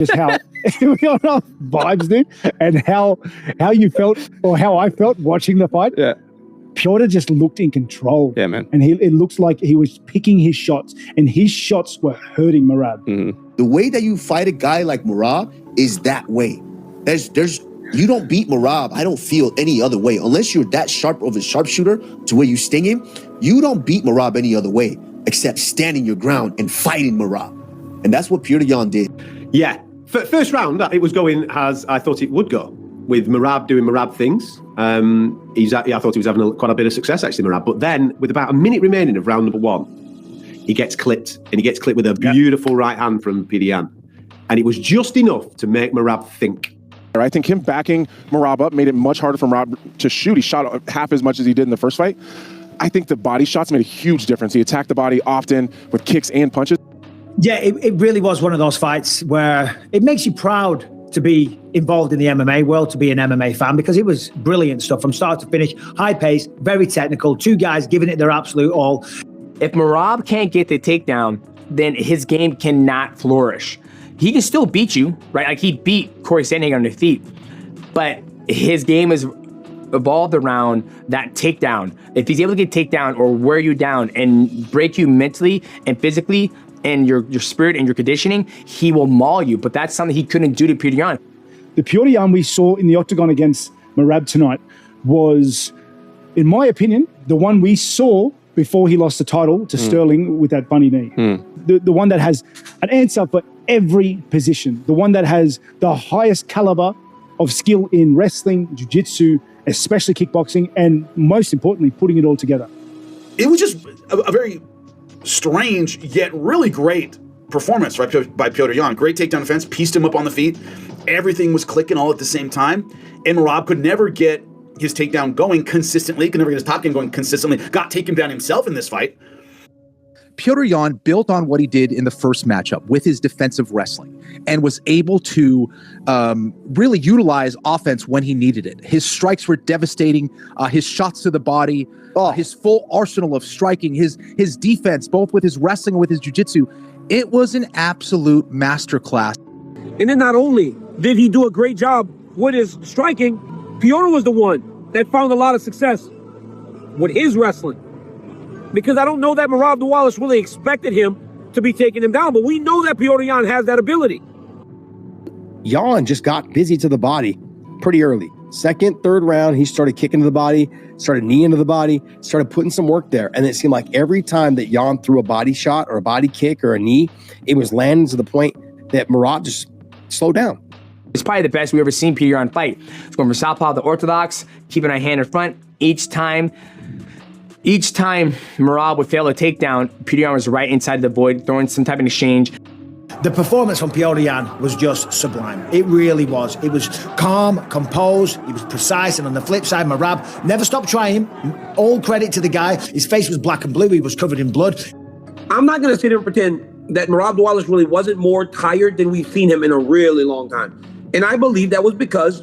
just how we all know vibes, dude, and how you felt or how I felt watching the fight. Yeah. Petr just looked in control. Yeah, man. And it looks like he was picking his shots, and his shots were hurting Merab. Mm-hmm. The way that you fight a guy like Merab is that way. You don't beat Merab, I don't feel, any other way. Unless you're that sharp of a sharpshooter to where you sting him, you don't beat Merab any other way except standing your ground and fighting Merab. And that's what Petr YAN did. Yeah. First round, it was going as I thought it would go, with Merab doing Merab things. I thought he was having quite a bit of success, actually, Merab. But then, with about a minute remaining of round number one, he gets clipped, and he gets clipped with a beautiful right hand from Petr YAN. And it was just enough to make Merab think. I think him backing Merab up made it much harder for Merab to shoot. He shot half as much as he did in the first fight. I think the body shots made a huge difference. He attacked the body often with kicks and punches. Yeah, it really was one of those fights where it makes you proud to be involved in the MMA world, to be an MMA fan, because it was brilliant stuff from start to finish. High pace, very technical, two guys giving it their absolute all. If Merab can't get the takedown, then his game cannot flourish. He can still beat you, right? Like he beat Corey Sandhagen on the feet, but his game is evolved around that takedown. If he's able to get takedown or wear you down and break you mentally and physically and your spirit and your conditioning, he will maul you. But that's something he couldn't do to Petr YAN. The Petr YAN we saw in the octagon against Merab tonight was, in my opinion, the one we saw before he lost the title to Sterling with that bunny knee. The one that has an answer for every position. The one that has the highest caliber of skill in wrestling, jiu-jitsu, especially kickboxing, and most importantly, putting it all together. It was just a very strange yet really great performance, right, by Petr YAN. Great takedown defense, pieced him up on the feet. Everything was clicking all at the same time. And Merab could never get his takedown going consistently, could never get his top game going consistently, got taken down himself in this fight. Petr YAN built on what he did in the first matchup with his defensive wrestling and was able to really utilize offense when he needed it. His strikes were devastating, his shots to the body, his full arsenal of striking, his defense, both with his wrestling and with his jiu-jitsu. It was an absolute masterclass. And then not only did he do a great job with his striking, Petr was the one that found a lot of success with his wrestling. Because I don't know that Merab Wallace really expected him to be taking him down, but we know that Petr YAN has that ability. YAN just got busy to the body pretty early. Second, third round, he started kicking to the body, started kneeing into the body, started putting some work there. And it seemed like every time that YAN threw a body shot or a body kick or a knee, it was landing to the point that Merab just slowed down. It's probably the best we've ever seen Petr YAN fight. It's going from southpaw to orthodox, keeping a hand in front each time. Each time Merab would fail a takedown, Petr YAN was right inside the void, throwing some type of exchange. The performance from Petr YAN was just sublime. It really was. It was calm, composed, he was precise, and on the flip side, Merab never stopped trying. All credit to the guy. His face was black and blue, he was covered in blood. I'm not going to sit here and pretend that Merab Wallace really wasn't more tired than we've seen him in a really long time. And I believe that was because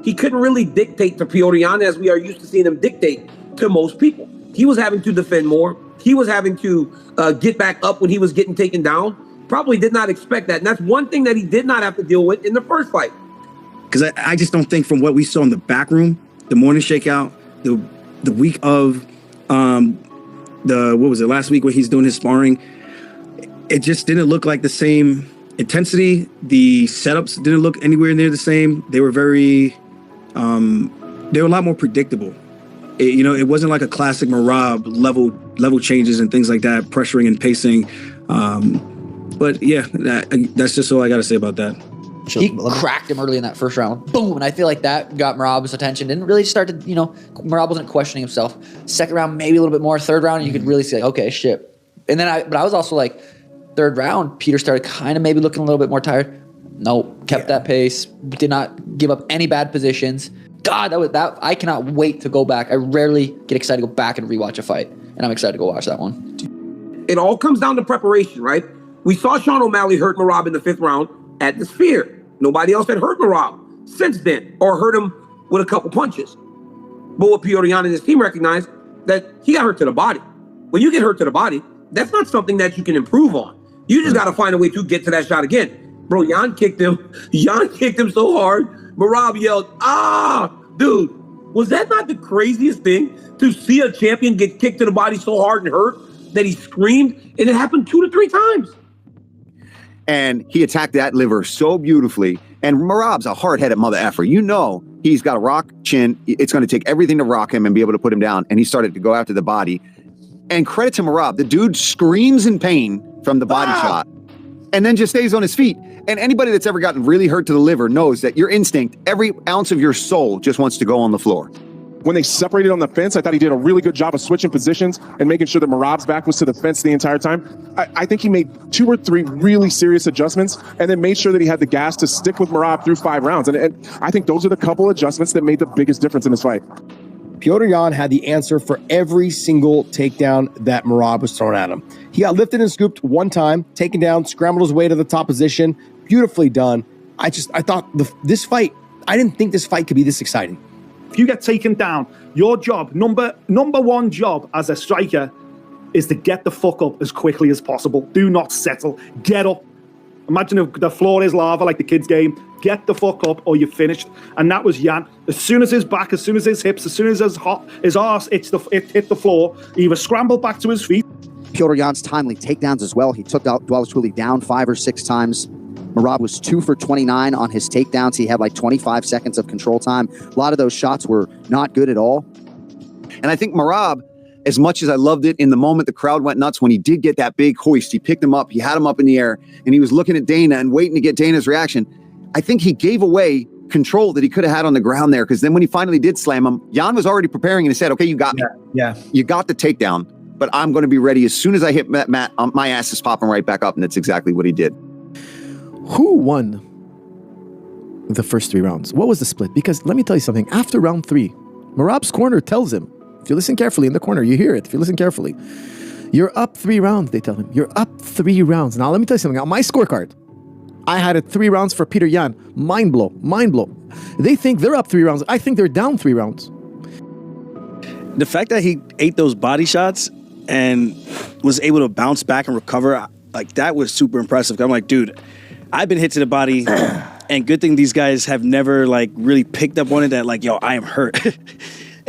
he couldn't really dictate to Petr YAN as we are used to seeing him dictate to most people. He was having to defend more. He was having to get back up when he was getting taken down. Probably did not expect that. And that's one thing that he did not have to deal with in the first fight. Because I just don't think from what we saw in the back room, the morning shakeout, the week of last week where he's doing his sparring, it just didn't look like the same intensity. The setups didn't look anywhere near the same. They were they were a lot more predictable. It wasn't like a classic Merab level changes and things like that, pressuring and pacing. But yeah, that's just all I got to say about that. He cracked him early in that first round. Boom. And I feel like that got Merab's attention. Didn't really start to, Merab wasn't questioning himself. Second round, maybe a little bit more. Third round, you could really see, like, okay, shit. And then I was also like, third round, Petr started kind of maybe looking a little bit more tired. Nope. Kept that pace. Did not give up any bad positions. God, that I cannot wait to go back. I rarely get excited to go back and rewatch a fight. And I'm excited to go watch that one. It all comes down to preparation, right? We saw Sean O'Malley hurt Merab in the 5th round at the Sphere. Nobody else had hurt Merab since then, or hurt him with a couple punches. But what Petr YAN and his team recognized, that he got hurt to the body. When you get hurt to the body, that's not something that you can improve on. You just got to find a way to get to that shot again. Bro, Yan kicked him. Yan kicked him so hard. Merab yelled, "Ah!" Dude, was that not the craziest thing? To see a champion get kicked to the body so hard and hurt that he screamed, and it happened 2 to 3 times. And he attacked that liver so beautifully. And Merab's a hard-headed mother effer. You know he's got a rock chin. It's going to take everything to rock him and be able to put him down. And he started to go after the body. And credit to Merab, the dude screams in pain from the body shot and then just stays on his feet. And anybody that's ever gotten really hurt to the liver knows that your instinct, every ounce of your soul just wants to go on the floor. When they separated on the fence, I thought he did a really good job of switching positions and making sure that Merab's back was to the fence the entire time. I think he made 2 or 3 really serious adjustments and then made sure that he had the gas to stick with Merab through 5 rounds. And I think those are the couple adjustments that made the biggest difference in this fight. Petr Yan had the answer for every single takedown that Merab was thrown at him. He got lifted and scooped one time, taken down, scrambled his way to the top position. Beautifully done. I thought this fight, I didn't think this fight could be this exciting. If you get taken down, your job, number one job as a striker, is to get the fuck up as quickly as possible. Do not settle. Get up. Imagine if the floor is lava like the kids' game. Get the fuck up or you're finished. And that was Yan. As soon as his back, as soon as his hips, as soon as his arse hit the floor, he was scrambled back to his feet. Petr Yan's timely takedowns as well. He took Dvalishvili down 5 or 6 times. Merab was 2 for 29 on his takedowns. He had like 25 seconds of control time. A lot of those shots were not good at all. And I think Merab, as much as I loved it in the moment, the crowd went nuts when he did get that big hoist. He picked him up, he had him up in the air, and he was looking at Dana and waiting to get Dana's reaction. I think he gave away control that he could have had on the ground there, because then when he finally did slam him, Yan was already preparing and he said, okay, you got me. Yeah. You got the takedown, but I'm going to be ready as soon as I hit Matt. My ass is popping right back up, and that's exactly what he did. Who won the first 3 rounds? What was the split? Because let me tell you something. After round 3, Merab's corner tells him, if you listen carefully in the corner, you hear it. If you listen carefully, you're up 3 rounds, they tell him. You're up 3 rounds. Now, let me tell you something. On my scorecard, I had it 3 rounds for Petr Yan. Mind blow. They think they're up 3 rounds. I think they're down 3 rounds. The fact that he ate those body shots and was able to bounce back and recover, like, that was super impressive. I'm like, dude, I've been hit to the body, and good thing these guys have never, like, really picked up on it that, like, yo, I am hurt.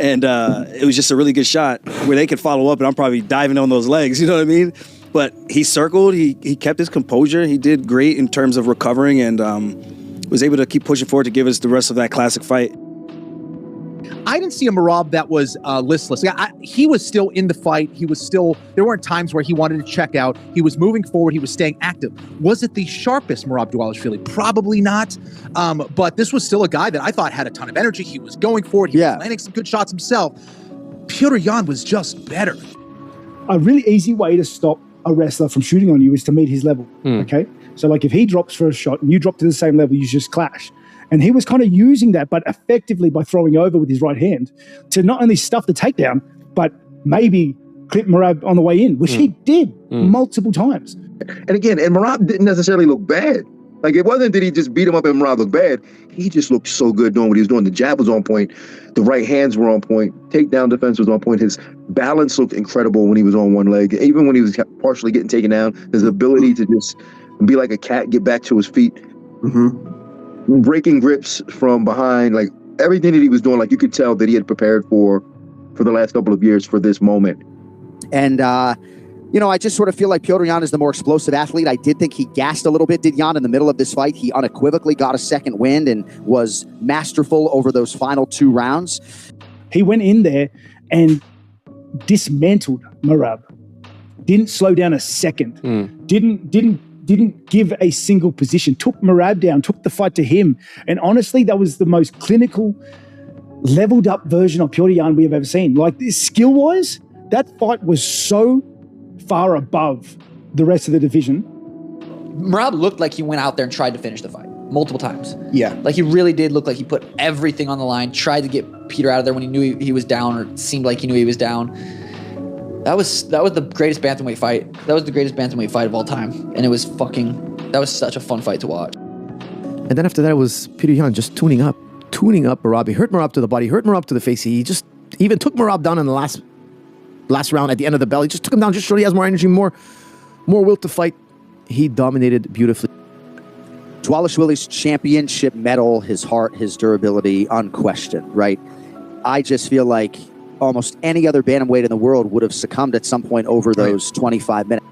And it was just a really good shot where they could follow up, and I'm probably diving on those legs, you know what I mean? But he circled, he kept his composure. He did great in terms of recovering, and was able to keep pushing forward to give us the rest of that classic fight. I didn't see a Merab that was listless. He was still in the fight. There weren't times where he wanted to check out. He was moving forward. He was staying active. Was it the sharpest Merab Dvalishvili? Probably not. But this was still a guy that I thought had a ton of energy. He was going for it. He was landing some good shots himself. Petr Yan was just better. A really easy way to stop a wrestler from shooting on you is to meet his level, okay? So like if he drops for a shot and you drop to the same level, you just clash. And he was kind of using that, but effectively by throwing over with his right hand to not only stuff the takedown, but maybe clip Merab on the way in, which he did multiple times. And again, Merab didn't necessarily look bad. Like, it wasn't that he just beat him up and Merab looked bad. He just looked so good doing what he was doing. The jab was on point. The right hands were on point. Takedown defense was on point. His balance looked incredible when he was on one leg. Even when he was partially getting taken down, his ability to just be like a cat, get back to his feet. Breaking grips from behind, like everything that he was doing, like you could tell that he had prepared for the last couple of years for this moment. And, I just sort of feel like Petr Yan is the more explosive athlete. I did think he gassed a little bit, did Yan, in the middle of this fight. He unequivocally got a second wind and was masterful over those final 2 rounds. He went in there and dismantled Merab. Didn't slow down a second. Didn't give a single position. Took Merab down, took the fight to him. And honestly, that was the most clinical, leveled up version of Petr Yan we have ever seen. Like, skill-wise, that fight was so far above the rest of the division. Merab looked like he went out there and tried to finish the fight multiple times. Yeah. Like, he really did look like he put everything on the line, tried to get Petr out of there when he knew he was down, or it seemed like he knew he was down. That was the greatest bantamweight fight. That was the greatest bantamweight fight of all time. And it was that was such a fun fight to watch. And then after that, it was Petr Yan just tuning up Merab. He hurt Merab to the body, hurt Merab to the face. He just even took Merab down in the last round at the end of the bell. He just took him down, just showed he has more energy, more will to fight. He dominated beautifully. Dvalishvili's championship medal, his heart, his durability, unquestioned, right? I just feel like almost any other bantamweight in the world would have succumbed at some point over those 25 minutes.